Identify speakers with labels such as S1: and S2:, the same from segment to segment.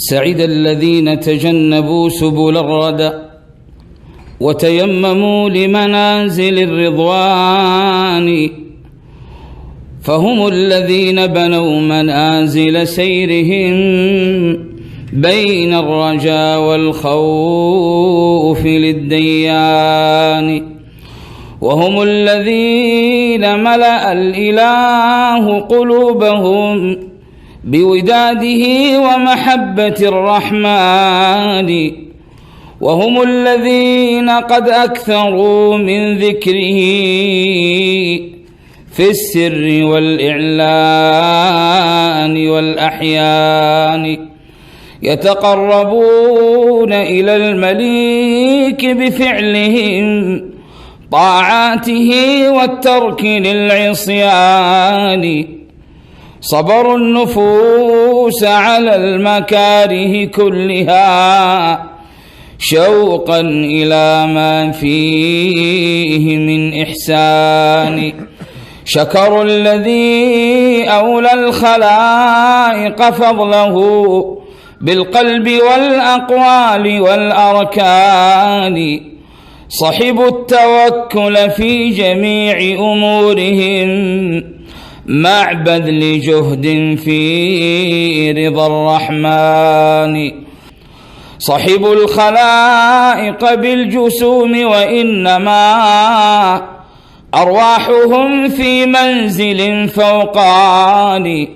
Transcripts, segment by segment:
S1: سعد الذين تجنبوا سبل الردى وتيمموا لمنازل الرضوان، فهم الذين بنوا منازل سيرهم بين الرجاء والخوف للديان، وهم الذين ملأ الإله قلوبهم بوداده ومحبة الرحمن، وهم الذين قد أكثروا من ذكره في السر والإعلان والأحيان، يتقربون إلى المليك بفعلهم طاعاته والترك للعصيان، صبروا النفوس على المكاره كلها شوقا إلى ما فيه من إحسان، شكروا الذي أولى الخلائق فضله بالقلب والأقوال والأركان، صحبوا التوكل في جميع أمورهم مع بذل جهد في رضا الرحمن، صحبوا الخلائق بالجسوم وإنما أرواحهم في منزل فوقان،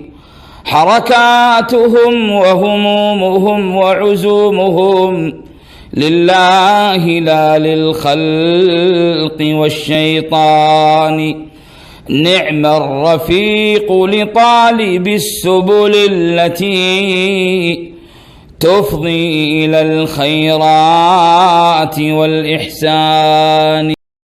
S1: حركاتهم وهمومهم وعزومهم لله لا للخلق والشيطان، نعم الرفيق لطالب السبل التي تفضي إلى الخيرات والإحسان.